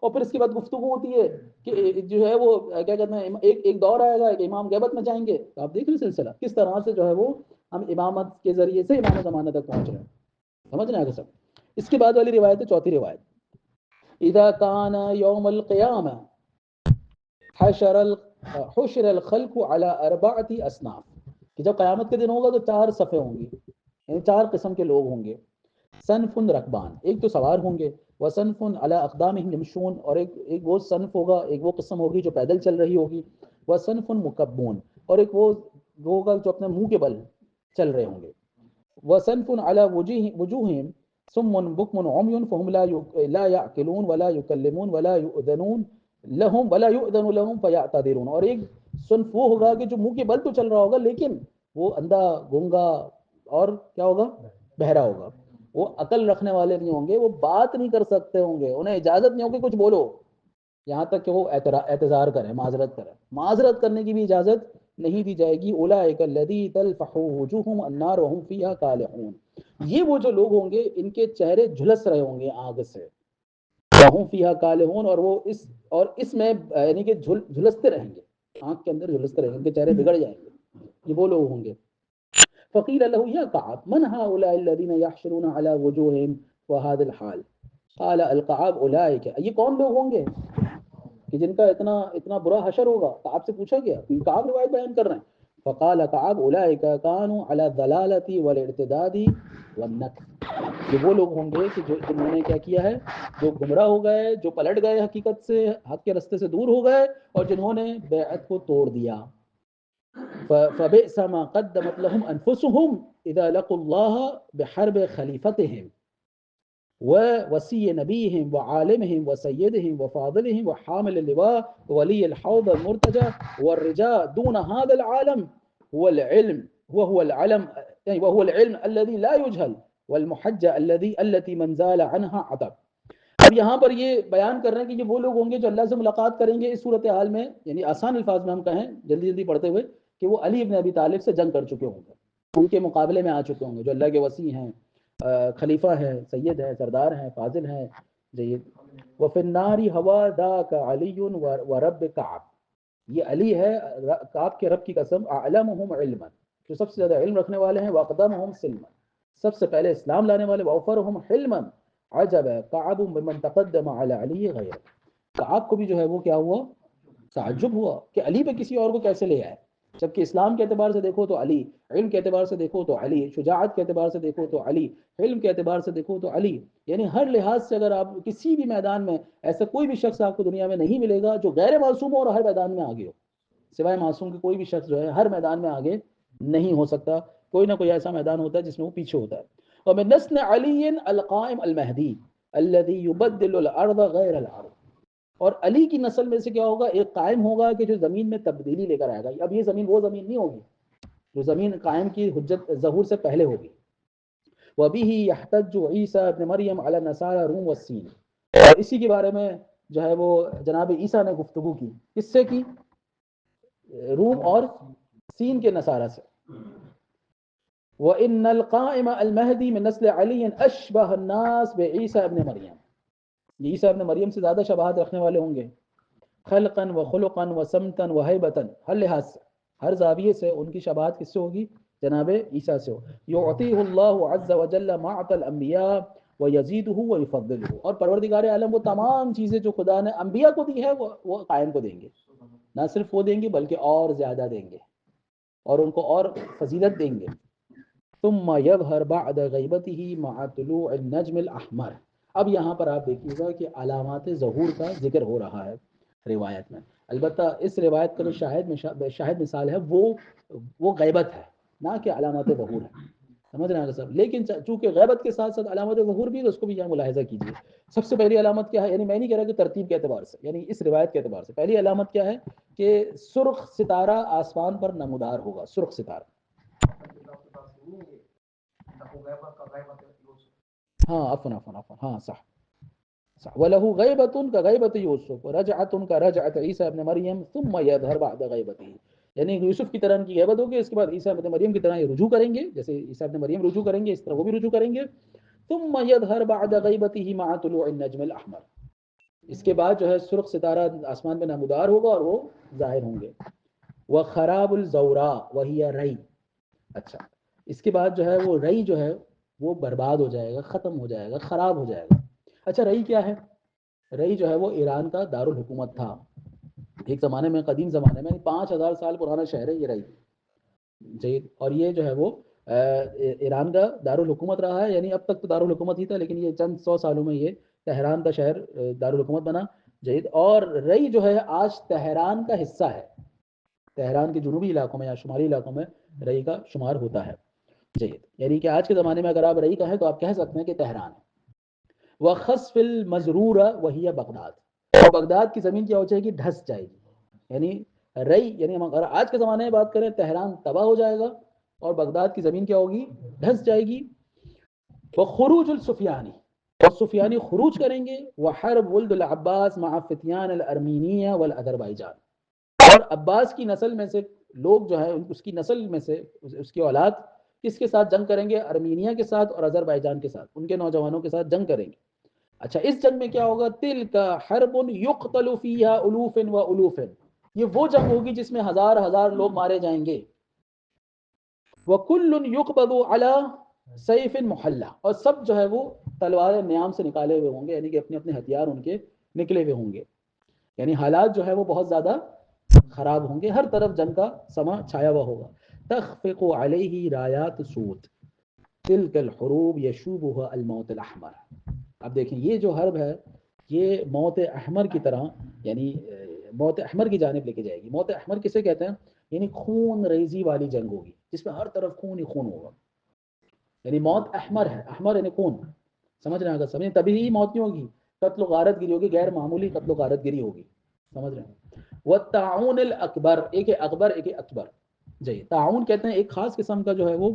اور پھر اس کے بعد گفتگو ہوتی ہے کہ جو ہے وہ کیا کہتے ہیں ایک دور آئے گا کہ امام غیبت میں جائیں گے۔ تو آپ دیکھ رہے سلسلہ کس طرح سے جو ہے وہ ہم امامت کے ذریعے سے امام زمانہ تک پہنچ رہے ہیں۔ سمجھ رہے ہیں سب؟ اس کے بعد والی روایت ہے چوتھی روایت، اذا کان یوم القیامہ حشر الخلق على اربعۃ اصناف، کہ جب قیامت کے دن ہوگا تو 4 صفیں ہوں گی، یعنی 4 قسم کے لوگ ہوں گے۔ صنف رکبان، ایک تو سوار ہوں گے، وصنف علی اقدامہم یمشون، اور ایک وہ صنف ہوگا، ایک وہ قسم ہوگی جو پیدل چل رہی ہوگی، وصنف مکبون، اور ایک وہ ہوگا جو اپنے منہ کے بل چل رہے ہوں گے، وصنف علی وجوہہم صم بکم عمی فهم لا يعقلون ولا يكلمون ولا يؤذنون لهم ولا يؤذن لهم فيعتذرون، اور ایک صنف وہ ہوگا کہ جو منہ کے بل تو چل رہا ہوگا لیکن وہ اندھا، گونگا اور کیا ہوگا، بہرا ہوگا۔ وہ عقل رکھنے والے نہیں ہوں گے، وہ بات نہیں کر سکتے ہوں گے، انہیں اجازت نہیں ہوگی کچھ بولو، یہاں تک کہ وہ اعتذار کریں، معذرت کریں، معذرت کرنے کی بھی اجازت نہیں دی جائے گی۔ اولئک الذی تلفح وجوہہم النار وہم فیہا کالحون، یہ وہ جو لوگ ہوں گے ان کے چہرے جھلس رہے ہوں گے آگ سے، وہم فیہا کالحون، اور وہ اس میں یعنی کہ جھلستے رہیں گے، آنکھ کے اندر جھلستے رہیں گے، ان کے چہرے بگڑ جائیں گے، یہ وہ لوگ ہوں گے۔ فقیل له یا کعب من هؤلاء الذین یحشرون علی وجوہہم وهذا الحال، قال القعاب اولئک، یہ کون لوگ ہوں گے کہ جن کا اتنا برا حشر ہوگا؟ کعب سے پوچھا گیا، کعب روایت بیان کر رہے ہیں۔ فقال کعب اولئک کانوا علی الضلالۃ والاعتداد والنکر، یہ وہ لوگ ہوں گے کہ جنہوں نے کیا کیا ہے، جو گمراہ ہو گئے، جو پلٹ گئے حقیقت سے، حق کے رستے سے دور ہو گئے، اور جنہوں نے بیعت کو توڑ دیا۔ فبئس ما قدمت لهم انفسهم اذا لقوا الله بحرب خلیفتهم ووصی نبیهم وعالمهم وسیدهم وفاضلهم وحامل اللواء وولي الحوض المرتجى والرجاء دون هذا العالم هو العلم وهو العلم الذي لا يجهل والمحجة التي من زال عنها عطب۔ اب یہاں پر یہ بیان کر رہے ہیں کہ یہ وہ لوگ ہوں گے جو اللہ سے ملاقات کریں گے اس صورتحال میں، یعنی آسان الفاظ میں ہم کہیں جلدی جلدی پڑھتے ہوئے کہ وہ علی ابن ابی طالب سے جنگ کر چکے ہوں گے، ان کے مقابلے میں آ چکے ہوں گے، جو اللہ کے وصی ہیں، خلیفہ ہے، سید ہے، سردار ہیں، فاضل ہیں، جید۔ وفی النار ہوا ذاک علی ورب کعب، یہ علی ہے کعب کے رب کی قسم، اعلمہم علما، جو سب سے زیادہ علم رکھنے والے ہیں، واقدمہم سلما، سب سے پہلے اسلام لانے والے، واوفرہم حلما، عجب کعب ممن تقدم علی علی غیر، کعب کو بھی جو ہے وہ کیا ہوا، تعجب ہوا کہ علی پہ کسی اور کو کیسے لے آئے، جبکہ اسلام کے اعتبار سے دیکھو تو علی، علم کے اعتبار سے دیکھو تو علی، شجاعت کے اعتبار سے دیکھو تو علی، علم کے اعتبار سے دیکھو تو علی، یعنی ہر لحاظ سے اگر آپ کسی بھی میدان میں، ایسا کوئی بھی شخص آپ کو دنیا میں نہیں ملے گا جو غیر معصوم ہو اور ہر میدان میں آگے ہو، سوائے معصوم کے کوئی بھی شخص جو ہے ہر میدان میں آگے نہیں ہو سکتا، کوئی نہ کوئی ایسا میدان ہوتا ہے جس میں وہ پیچھے ہوتا ہے۔ ومن نسل علی القائم المہدی الذي يبدل الارض غیر الارض، اور علی کی نسل میں سے کیا ہوگا، ایک قائم ہوگا کہ جو زمین میں تبدیلی لے کر آئے گا۔ اب یہ زمین وہ زمین نہیں ہوگی جو زمین قائم کی حجت ظہور سے پہلے ہوگی۔ وَبِهِ يَحْتَجُّ عِيسَىٰ ابن مریم علی النصارى روم والسین، اور اسی کے بارے میں جو ہے وہ جناب عیسیٰ نے گفتگو کی، کس سے کی، روم اور سین کے نصارہ سے۔ وَإِنَّ الْقَائِمَ الْمَهْدِي مِن نسل علی أَشْبَهَ النَّاسِ بِعِيسَىٰ ابن مریم، یہ عیسیٰ ابن مریم سے زیادہ شباہت رکھنے والے ہوں گے۔ خلقا و خلقا و سمتا و ہیبتا، ہر لحاظ سے، ہر زاویے سے ان کی شباہت کس سے ہوگی؟ جناب عیسیٰ سے ہو. یعطیہ اللہ عز وجل ما اعطى الانبیاء ویزیدہ ویفضلہ، اور پروردگار عالم وہ تمام چیزیں جو خدا نے انبیاء کو دی ہے وہ قائم کو دیں گے. نہ صرف وہ دیں گے بلکہ اور زیادہ دیں گے اور ان کو اور فضیلت دیں گے. ثم يظهر بعد غیبته مع طلوع النجم الاحمر. اب یہاں پر آپ دیکھیے گا کہ علامات ظہور کا ذکر ہو رہا ہے روایت میں. البتہ اس روایت کا جو شاہد مثال ہے وہ غیبت ہے، نہ کہ علامات ظہور ہے. سمجھ رہے ہیں صاحب؟ لیکن چونکہ غیبت کے ساتھ ساتھ علامات ظہور بھی ہے، تو اس کو بھی یہاں ملاحظہ کیجیے. سب سے پہلی علامت کیا ہے؟ یعنی میں نہیں کہہ رہا کہ ترتیب کے اعتبار سے، یعنی اس روایت کے اعتبار سے پہلی علامت کیا ہے کہ سرخ ستارہ آسمان پر نمودار ہوگا. سرخ ستارہ، ہاں عفوا عفوا عفوا، ہاں صح صح. وَلَهُ غَيْبَةٌ كَغَيْبَةِ يُوسُف وَرَجْعَةٌ كَرَجْعَةِ عِيسَى ابن مریم ثم يظهر بعد غیبته. یعنی یوسف کی طرح ان کی غیبت ہوگی، اس کے بعد عیسیٰ ابن مریم کی طرح یہ رجوع کریں گے، جیسے عیسیٰ ابن مریم رجوع کریں گے اس طرح وہ بھی رجوع کریں گے. ثم يظهر بعد غیبته مع طلوع النجم الاحمر. اس کے بعد جو ہے سرخ ستارہ آسمان میں نمودار ہوگا اور وہ ظاہر ہوں گے. وخراب الزوراء وهي رئی. اچھا، اس کے بعد جو ہے وہ رئی جو ہے وہ برباد ہو جائے گا، ختم ہو جائے گا، خراب ہو جائے گا. اچھا، رئی کیا ہے؟ رئی جو ہے وہ ایران کا دارالحکومت تھا ایک زمانے میں، قدیم زمانے میں، 5000 سال پرانا شہر ہے یہ رئی. جی، اور یہ جو ہے وہ ایران کا دارالحکومت رہا ہے. یعنی اب تک تو دارالحکومت ہی تھا، لیکن یہ چند 100 سالوں میں یہ تہران کا شہر دارالحکومت بنا. جید، اور رئی جو ہے آج تہران کا حصہ ہے. تہران کے جنوبی علاقوں میں یا شمالی علاقوں میں رئی کا شمار ہوتا ہے. جید، یعنی کہ آج کے زمانے میں اگر آپ رئی کہیں تو آپ کہہ سکتے ہیں کہ تہران ہے. وخسف المزرورہ وہی بغداد. اور بغداد کی زمین کیا ہو جائے گی؟ ڈھس جائے گی. یعنی رئی، یعنی ہم اگر آج کے زمانے میں بات کریں تہران تباہ ہو جائے گا اور بغداد کی زمین کیا ہوگی؟ ڈھس جائے گی. وخروج السفیانی، اور سفیانی خروج کریں گے. وحرب ولد العباس مع فتیان الارمینیہ والازربائیجان. اور عباس کی نسل میں سے لوگ جو ہے اس کی نسل میں سے اس کی اولاد کس کے ساتھ جنگ کریں گے؟ ارمینیہ کے ساتھ اور اذربائیجان کے ساتھ، ان کے نوجوانوں کے ساتھ جنگ کریں گے. اچھا، اس جنگ میں کیا ہوگا؟ تلک حرب یقتل فیہا الوف و الوف. یہ وہ جنگ ہوگی جس میں ہزار ہزار لوگ مارے جائیں گے. وکل یقبض علی سیف محلہ. اور سب جو ہے وہ تلوار نیام سے نکالے ہوئے ہوں گے، یعنی کہ اپنے اپنے ہتھیار ان کے نکلے ہوئے ہوں گے. یعنی حالات جو ہے وہ بہت زیادہ خراب ہوں گے، ہر طرف جنگ کا سما چھایا ہوا ہوگا. تخفق علیہ رایات سود تلک الحروب یشوبها الموت الاحمر. اب دیکھیں یہ جو حرب ہے یہ موت احمر کی طرح، یعنی موت احمر کی جانب لے کے جائے گی. موت احمر کسے کہتے ہیں؟ یعنی خون ریزی والی جنگ ہوگی جس میں ہر طرف خون ہی خون ہوگا. یعنی موت احمر ہے، احمر یعنی خون. سمجھ رہے ہیں؟ اگر سمجھیں تبھی ہی موت نہیں ہوگی، قتل و غارت گری ہوگی، غیر معمولی قتل و غارت گری ہوگی. سمجھ رہے ہیں؟ والطاعون الاکبر، ایک ہے اکبر ایک ہے اکبر. جی، طاعون کہتے ہیں ایک خاص قسم کا جو ہے وہ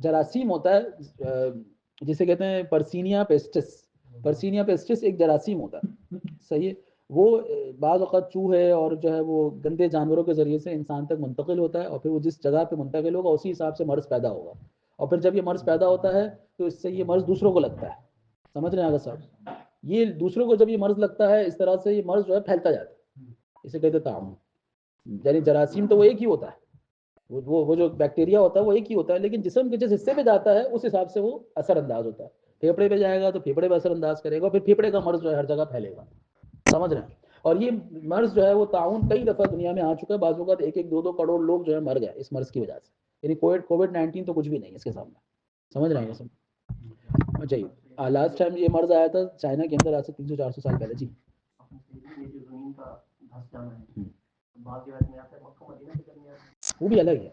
جراثیم ہوتا ہے جسے کہتے ہیں پرسینیا پیسٹس. پرسینیا پیسٹس ایک جراثیم ہوتا ہے، صحیح ہے. وہ بعض اوقات چوہے اور جو ہے وہ گندے جانوروں کے ذریعے سے انسان تک منتقل ہوتا ہے، اور پھر وہ جس جگہ پہ منتقل ہوگا اسی حساب سے مرض پیدا ہوگا. اور پھر جب یہ مرض پیدا ہوتا ہے تو اس سے یہ مرض دوسروں کو لگتا ہے. سمجھ رہے ہیں اگر صاحب؟ یہ دوسروں کو جب یہ مرض لگتا ہے اس طرح سے یہ مرض جو ہے پھیلتا جاتا ہے. اسے کہتے ہیں طاعون. یعنی جراثیم تو وہ ایک ہی ہوتا ہے، وہ جو بیکٹیریا ہوتا ہے وہ ایک ہی ہوتا ہے، لیکن جسم کے جس حصے پہ جاتا ہے اس حساب سے وہ اثر انداز ہوتا ہے. پھیپڑے پہ جائے گا تو پھیپڑے پہ اثر انداز کرے گا، پھر پھیپڑے کا مرض جو ہے ہر جگہ پھیلے گا. سمجھ رہے ہیں؟ اور یہ مرض جو ہے وہ طاعون کئی دفعہ دنیا میں آ چکا ہے. بعض اوقات 1-2 کروڑ لوگ جو ہے مر گئے اس مرض کی وجہ سے. یعنی کووڈ-19 تو کچھ بھی نہیں اس کے سامنے. سمجھ رہے ہیں سب؟ جی، لاسٹ ٹائم یہ مرض آیا تھا چائنا کے اندر آج سے 300-400 سال پہلے. جی، وہ بھی الگ ہے،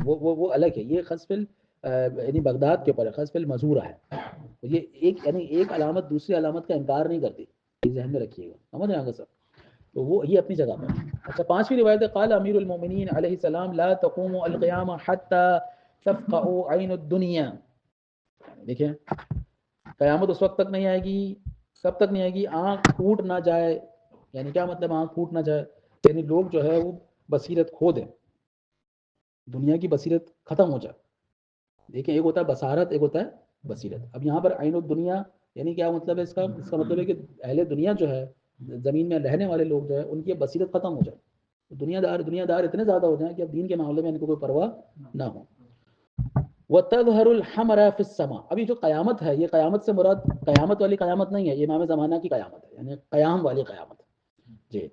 وہ الگ ہے. یہ خسف یعنی بغداد کے اوپر خسف المزورہ ہے. یہ ایک یعنی ایک علامت دوسری علامت کا انکار نہیں کرتی، یہ ذہن میں رکھیے گا. سمجھ رہے ہیں سر؟ تو وہ یہ اپنی جگہ پر. اچھا، 5ویں روایت ہے قال امیر المومنین علیہ السلام لا تقوم القیامہ حتی تفقع عین الدنیا. دیکھیں قیامت اس وقت تک نہیں آئے گی، کب تک نہیں آئے گی؟ آنکھ پھوٹ نہ جائے. یعنی کیا مطلب آنکھ پھوٹ نہ جائے؟ یعنی لوگ جو ہے وہ بصیرت کھو دیں، دنیا کی بصیرت ختم ہو جائے. دیکھیں ایک ہوتا ہے بصارت، ایک ہوتا ہے بصیرت. اب یہاں پر عین الدنیا یعنی کیا مطلب ہے اس کا مطلب ہے کہ اہل دنیا جو ہے زمین میں رہنے والے لوگ جو ہے ان کی بصیرت ختم ہو جائے، دنیا دار اتنے زیادہ ہو جائیں کہ اب دین کے معاملے میں ان کو کوئی پرواہ نہ ہو۔ وَتَظْهَرُ الْحَمْرَ فِي السَّمَاء، ابھی جو قیامت ہے یہ قیامت سے مراد قیامت والی قیامت نہیں ہے، یہ امام زمانہ کی قیامت ہے، یعنی قیام والی قیامت جی۔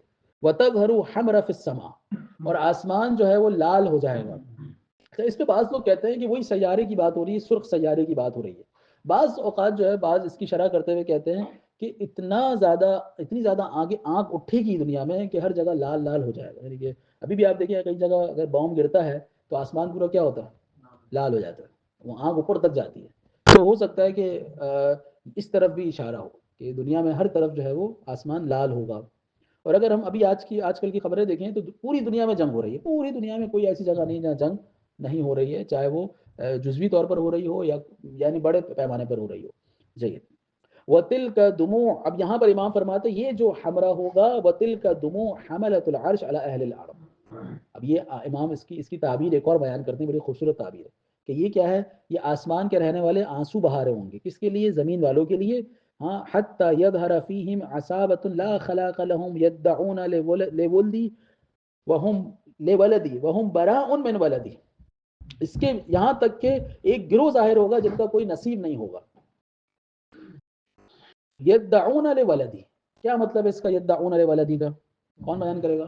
وَتَظْهَرُ حَمْرَ فِي السَّمَاء، اور آسمان جو ہے وہ لال ہو جائے گا۔ تو اس پہ بعض لوگ کہتے ہیں کہ وہی سیارے کی بات ہو رہی ہے، سرخ سیارے کی بات ہو رہی ہے۔ بعض اوقات جو ہے بعض اس کی شرح کرتے ہوئے کہتے ہیں کہ اتنی زیادہ آگے آنکھ اٹھے گی دنیا میں کہ ہر جگہ لال لال ہو جائے گا، یعنی کہ ابھی بھی آپ دیکھیں کئی جگہ اگر بام گرتا ہے تو آسمان پورا کیا ہوتا ہے، لال ہو جاتا ہے، وہ آنکھ اوپر تک جاتی ہے۔ تو ہو سکتا ہے کہ اس طرف بھی اشارہ ہو کہ دنیا میں ہر طرف جو ہے وہ آسمان لال ہوگا۔ اور اگر ہم ابھی آج کل کی خبریں دیکھیں تو پوری دنیا میں جنگ ہو رہی ہے، پوری دنیا میں کوئی ایسی جگہ نہیں جہاں جنگ نہیں ہو رہی ہے، چاہے وہ جزوی طور پر ہو رہی ہو یا یعنی بڑے پیمانے پر ہو رہی ہو۔ جی، وَتِلْكَ دُمُوعٌ، اب یہاں پر امام فرماتے یہ جو حمرہ ہوگا وَتِلْكَ دُمُوعٌ حَمَلَةُ الْعَرْشِ عَلَى أَهْلِ الْعَرَبِ۔ اب یہ امام اس کی تعبیر ایک اور بیان کرتے ہیں، بڑی خوبصورت تعبیر ہے کہ یہ کیا ہے، یہ آسمان کے رہنے والے آنسو بہا رہے ہوں گے، کس کے لیے، زمین والوں کے لیے۔ ہاں، حَتَّى يَظْهَرَ فِيهِمْ عَصَابَةٌ لَا خَلَاقَ لَهُمْ يَدَّعُونَ لِوَلْدِي وَهُمْ بَرَاءٌ مِّنْ وَلَدِهِ، اس کے یہاں تک کہ ایک گروہ ظاہر ہوگا جن کا کوئی نصیب نہیں ہوگا۔ یدعون لولدی، کیا مطلب اس کا یدعون لولدی کا، کون بیان کرے گا؟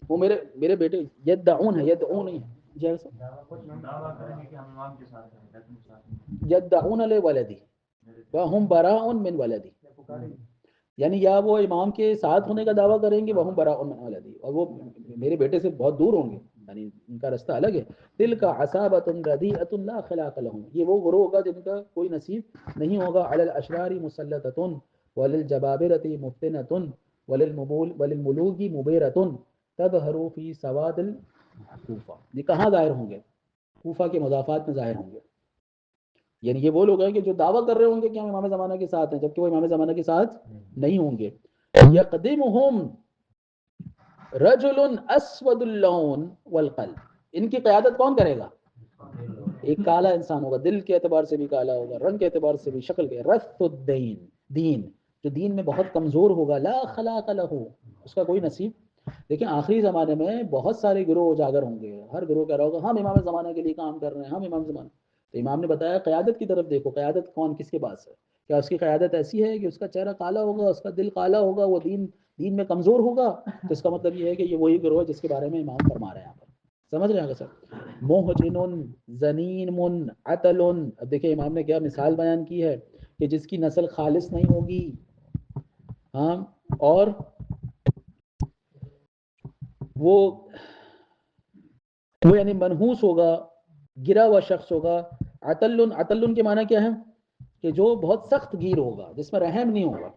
وہ میرے بیٹے یدعون ہے، یدعون نہیں ہے جیسا، یدعون لولدی وہم براء من ولدی، یعنی یا وہ امام کے ساتھ ہونے کا دعویٰ کریں گے وہم براء من ولدی، اور وہ میرے بیٹے سے بہت دور ہوں گے، یعنی ان کا رستہ الگ ہے۔ تلک عصابۃ ردیئۃ لا خلاق لهم، یہ وہ گروہ ہوگا جن کا کوئی نصیب نہیں ہوگا۔ علی الاشرار مسلطۃ وللجبابرۃ مفتنۃ وللملوک مبیرۃ تظہر فی سواد الکوفہ، یہ کہاں ظاہر ہوں گے؟ کوفہ کے مضافات میں ظاہر ہوں گے، یعنی یہ وہ لوگ ہیں کہ جو دعویٰ کر رہے ہوں گے کہ ہم امام زمانہ کے ساتھ ہیں، جبکہ وہ امام زمانہ کے ساتھ نہیں ہوں گے۔ یقدمہم رجل اسود اللون والقلب، ان کی قیادت کون کرے گا؟ ایک کالا انسان ہوگا، دل کے اعتبار سے بھی کالا ہوگا، رنگ کے اعتبار سے بھی، شکل کے، رث الدین، دین جو دین میں بہت کمزور ہوگا، لا خلاق لہ، اس کا کوئی نصیب۔ لیکن آخری زمانے میں بہت سارے گروہ اجاگر ہوں گے، ہر گروہ کہہ رہا ہوگا ہم امام زمانہ کے لیے کام کر رہے ہیں، ہم امام زمانہ۔ تو امام نے بتایا قیادت کی طرف دیکھو، قیادت کون کس کے پاس ہے؟ کیا اس کی قیادت ایسی ہے کہ اس کا چہرہ کالا ہوگا، اس کا دل کالا ہوگا، وہ دین میں کمزور ہوگا؟ تو اس کا مطلب یہ ہے کہ یہ وہی گروہ ہے جس کے بارے میں امام فرما رہے ہیں یہاں پر، سمجھ رہے ہیں سر؟ محجن زنین عتل، اب دیکھیں امام نے کیا مثال بیان کی ہے کہ جس کی نسل خالص نہیں ہوگی، ہاں، اور وہ یعنی منحوس ہوگا، گرا ہوا شخص ہوگا۔ عتل کے معنی کیا ہے؟ کہ جو بہت سخت گیر ہوگا، جس میں رحم نہیں ہوگا،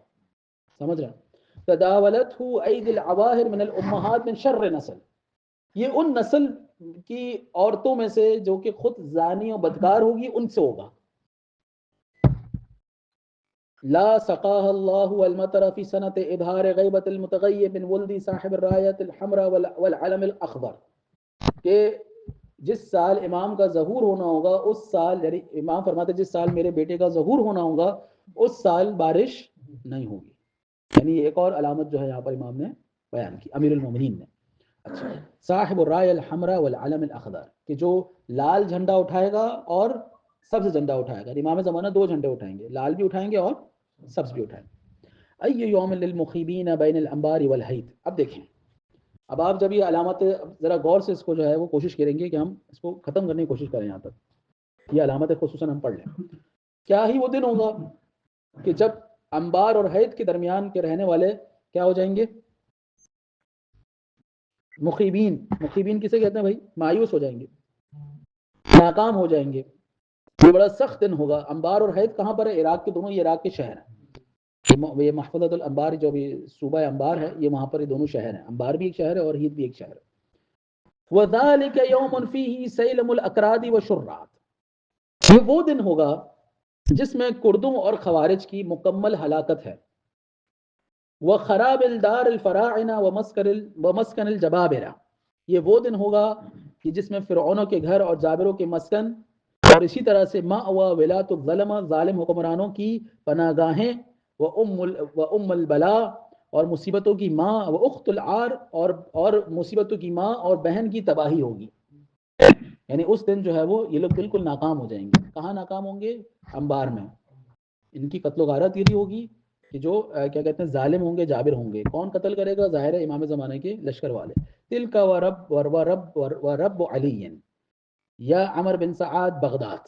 سمجھ رہے ہیں؟ تداولته اید العواہر من الامہات من شر نسل، یہ ان نسل کی عورتوں میں سے جو کہ خود زانی اور بدکار ہوگی ان سے ہوگا۔ لا سقاہ اللہ والمطر فی سنت اظہار غیبت المتغیب من ولد صاحب الرایت الحمراء والعلم الاخضر، کہ جس سال امام کا ظہور ہونا ہوگا اس سال، یعنی امام فرماتے جس سال میرے بیٹے کا ظہور ہونا ہوگا اس سال بارش نہیں ہوگی، یعنی ایک اور علامت جو ہے یہاں پر امام نے بیان کی، امیر المومنین نے۔ اچھا، صاحب الرائے الحمراء والعلم الاخضر، کہ جو لال جھنڈا اٹھائے گا اور سبز جھنڈا اٹھائے گا، امام زمانہ دو جھنڈے اٹھائیں گے، لال بھی اٹھائیں گے اور سبز بھی اٹھائیں گے۔ ای یوم للمخیبین بین الانبار والحید، اب دیکھیں، اب آپ جب یہ علامت ذرا غور سے اس کو جو ہے وہ کوشش کریں گے کہ ہم اس کو ختم کرنے کی کوشش کریں، یہاں تک یہ علامت خصوصاً ہم پڑھ لیں۔ کیا ہی وہ دن ہوگا کہ جب انبار اور حید کے درمیان کے رہنے والے کیا ہو جائیں گے؟ مخیبین کسے کہتے ہیں بھائی؟ مایوس ہو جائیں گے، ناکام ہو جائیں گے، یہ بڑا سخت دن ہوگا۔ انبار اور حید کہاں پر ہے؟ عراق کے دونوں، یہ عراق کے شہر ہیں، یہ محفظۃ الانبار جو بھی صوبہ انبار ہے یہ وہاں پر یہ دونوں شہر ہیں، انبار بھی ایک شہر ہے اور حید بھی ایک شہر ہے۔ وَذَلِكَ يَوْمٌ فِيهِ سَيْلَمُ الْأَكْرَادِ وَالشُّرَّعَاتِ، یہ وہ دن ہوگا جس میں کردوں اور خوارج کی مکمل ہلاکت ہے۔ وَخَرَابِ الْدَارِ الْفَرَاعِنَ وَمَسْكَنِ الْجَبَابِرَ، یہ وہ دن ہوگا کہ جس میں فرعونوں کے گھر اور جابروں کے مسکن، اور اسی طرح سے مأوى ولاة الظلمہ، ظالم حکمرانوں کی پناہ گاہیں، وَأُمُّ الْبَلَا، اور مصیبتوں کی ماں، وَأُخْتُ الْعَار، اور مصیبتوں کی ماں اور بہن کی تباہی ہوگی. یعنی اس دن جو ہے وہ یہ لوگ بالکل ناکام ہو جائیں گے. کہاں ناکام ہوں گے؟ انبار میں. ان کی قتل و غارت یہ ہوگی کہ جو کیا کہتے ہیں ظالم ہوں گے، جابر ہوں گے. کون قتل کرے گا؟ ظاہر ہے امام زمانے کے لشکر والے. تلک ورب علی، یا عمر بن سعد بغداد.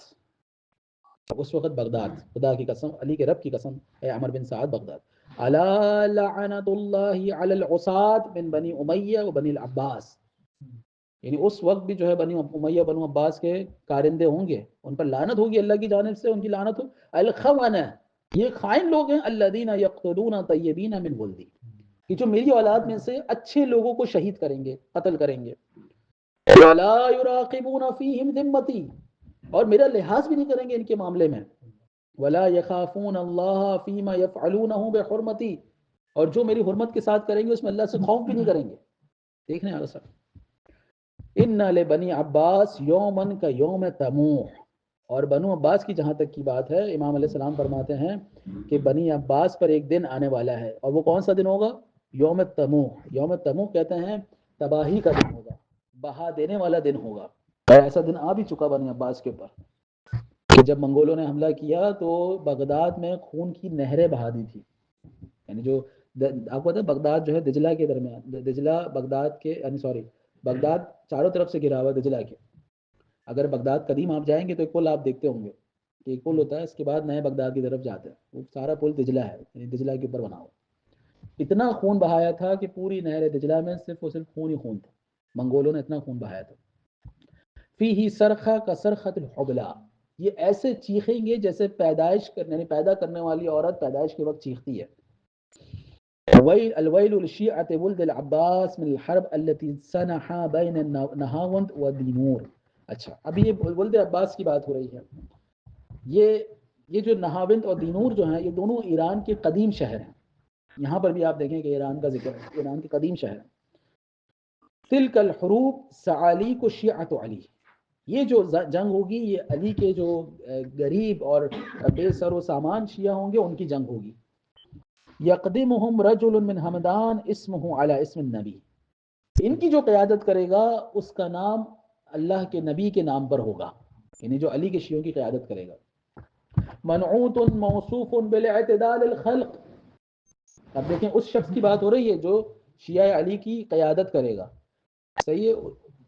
اس وقت بغداد، خدا کی قسم، علی کے رب کی قسم، اے عمر بن سعد بغداد. الا لعنت اللہ علی العصاة من بنی امیہ و بنی العباس. یعنی اس وقت بھی جو ہے بنی امیہ بنو عباس کے کارندے ہوں گے، ان پر لعنت ہوگی اللہ کی جانب سے، ان کی لعنت ہو. الخونہ، یہ خائن لوگ ہیں. الذین یقتلون طیبین من ولدی، کہ جو میری اولاد میں سے اچھے لوگوں کو شہید کریں گے، قتل کریں گے. ولا یراقبون فیہم ذمتی، اور میرا لحاظ بھی نہیں کریں گے ان کے معاملے میں. ولا یخافون اللہ فیما یفعلونہ بحرمتی، اور جو میری حرمت کے ساتھ کریں گے اس میں اللہ سے خوف بھی نہیں کریں گے. دیکھنے آگے سر. ان لبنی عباس یومن کا یوم تموح، اور بنو عباس کی جہاں تک کی بات ہے، امام علیہ السلام فرماتے ہیں کہ بنی عباس پر ایک دن آنے والا ہے، اور وہ کون سا دن ہوگا؟ یوم تموح. یوم تموح کہتے ہیں تباہی کا دن ہوگا، بہا دینے والا دن ہوگا. اور ایسا دن آ بھی چکا بنی عباس کے اوپر کہ جب منگولوں نے حملہ کیا تو بغداد میں خون کی نہریں بہا دی تھی. یعنی جو آپ کو پتا ہے بغداد جو ہے دجلہ کے درمیان، دجلہ بغداد کے، یعنی سوری، بغداد چاروں طرف سے گھرا ہوا ہے دجلہ کے. اگر بغداد قدیم آپ جائیں گے تو ایک پل آپ دیکھتے ہوں گے کہ ایک پل ہوتا ہے، اس کے بعد نئے بغداد کی طرف جاتے ہیں، وہ سارا پل دجلہ ہے، یعنی دجلہ کے اوپر بنا ہوا. اتنا خون بہایا تھا کہ پوری نہر دجلہ میں صرف اور صرف خون ہی خون تھا. منگولوں نے اتنا خون بہایا تھا. فیہ سرخہ کا سرخۃ الحبلا، یہ ایسے چیخیں گے جیسے پیدائش یعنی پیدا کرنے والی عورت پیدائش کے وقت چیختی ہے. الویل للشیعۃ ولد العباس من الحرب التي سنح بین نہاوند و دینور. اچھا، اب یہ ولد عباس کی بات ہو رہی ہے. یہ جو نہاوند اور دینور جو ہیں، یہ دونوں ایران کے قدیم شہر ہیں. یہاں پر بھی آپ دیکھیں کہ ایران کا ذکر ہے، ایران کے قدیم شہر ہیں. تلک الحروب سعالیق شیعۃ علی، یہ جو جنگ ہوگی یہ علی کے جو غریب اور بے سر و سامان شیعہ ہوں گے ان کی جنگ ہوگی. یقدمہم رجل من ہمدان اسمہ علی اسم النبی، ان کی جو قیادت کرے گا اس کا نام اللہ کے نبی کے نام پر ہوگا، یعنی جو علی کے شیعوں کی قیادت کرے گا. منعوت موصوف بالاعتدال الخلق، اب دیکھیں اس شخص کی بات ہو رہی ہے جو شیعہ علی کی قیادت کرے گا، صحیح ہے.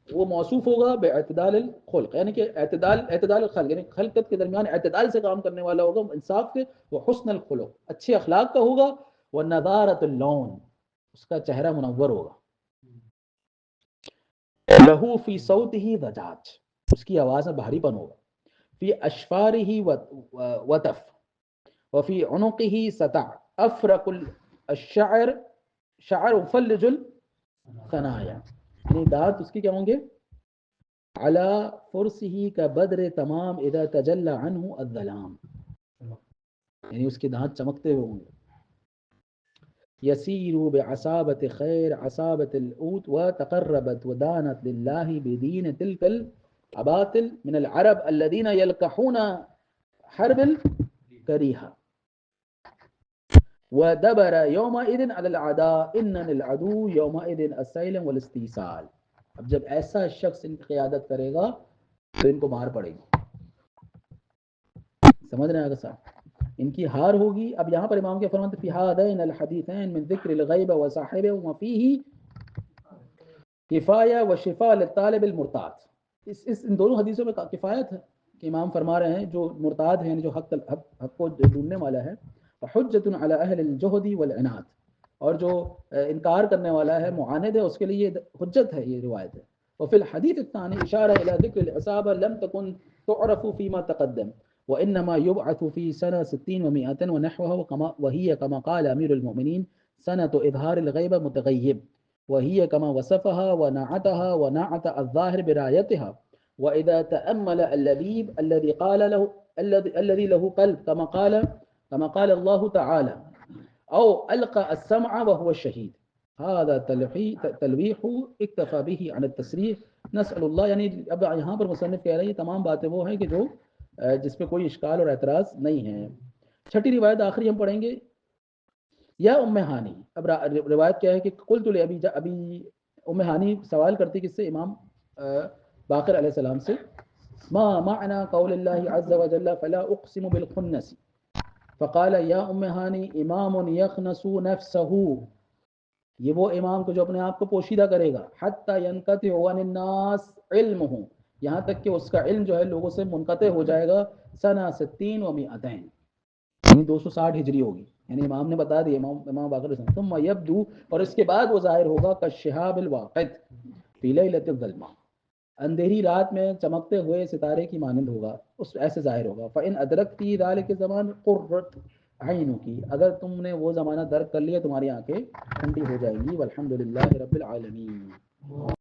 وہ موصوف ہوگا باعتدال الخلق، یعنی کہ اعتدال الخلق، یعنی خلقت کے درمیان اعتدال سے کام کرنے والا ہوگا، انصاف سے. وہ حسن الخلق، اچھے اخلاق کا ہوگا. وہ نضارت اللون، اس کا چہرہ منور ہوگا. لہو فی صوتہ ضجاج، اس کی آواز میں بھاری پن ہوگا. فی اشفارہ وطف، وفی عنقہ سطع افرق الشعر شعر فلج الخنایا، یعنی دانت اس کی کیا ہوں گے؟ علی فرسہ کا بدر تمام اذا تجلی عنہ الظلام، یعنی اس کے دانت چمکتے ہوئے ہوں گے. یسیر بعصابت خیر عصابت الأوت وتقربت ودانت للہ بدین تلک الاباطل من العرب الذین یلقحون حرب الکریہہ ودبر یومئذ علی العداء ان للعدو یومئذ السیلم والاستیصال. اب جب ایسا شخص ان کی قیادت کرے گا تو ان کو مار پڑے گی. سمجھ رہے ہیں اگر صاحب؟ ان کی ہار ہوگی. اب یہاں پر امام کے فرماتے فی ہذین الحدیثین من ذکر الغیب وصاحبہ وفیہ کفایہ وشفاء للطالب المرتاد. ان دونوں حدیثوں میں کفایت ہے کہ امام فرما رہے ہیں جو مرتاد ہیں، جو حق کو ڈھونڈنے والا ہے، حجت علی اہل الجہد والعناد، اور جو انکار کرنے والا ہے، معاند ہے، اس کے لیے حجت ہے یہ روایت ہے. وفی الحدیث الثانی اشارہ الی ذکر العصابہ لم تکن تعرف فیما تقدم وانما يبعث في سنه 60 و100 ونحوه وهي كما قال امير المؤمنين سنه اظهار الغيبه متغيب وهي كما وصفها ونعتها ونعت الظاهر برايتها واذا تامل اللبيب الذي قال له الذي له قلب كما قال الله تعالى او القى السمع وهو الشهيد هذا تلویح اکتفى به عن التصریح نسأل اللہ. یعنی اب یہاں پر مصنف کہہ رہے ہیں یہ تمام باتیں وہ ہیں کہ جو جس پہ کوئی اشکال اور اعتراض نہیں ہے. چھٹی روایت آخری ہم پڑھیں گے یا ام ہانی. اب روایت کیا ہے کہ قلت ابی ام ہانی سوال کرتی کس سے؟ امام باقر علیہ السلام سے. ما معنى قول الله عز وجل فلا اقسم بالخنس فقال یا ام ہانی امام یخنس نفسه. یہ وہ امام کو جو اپنے آپ کو پوشیدہ کرے گا. حتی ینقطع عن الناس علمه، یہاں تک کہ اس کا علم جو ہے لوگوں سے منقطع ہو جائے گا. سنہ 60 و 200، یعنی 260 ہجری ہوگی. یعنی امام نے بتا دیا، امام باقر علیہ السلام. ثم یبدو، اور اس کے بعد وہ ظاہر ہوگا کالشہاب الواقد فی لیلۃ الظلماء، اندھیری رات میں چمکتے ہوئے ستارے کی مانند ہوگا، اس ایسے ظاہر ہوگا. فإن ادرکتی ذلک الزمان قرۃ عینکی، اگر تم نے وہ زمانہ درک کر لیا تمہاری آنکھیں ٹھنڈی ہو جائیں گی. والحمد للہ رب العالمین.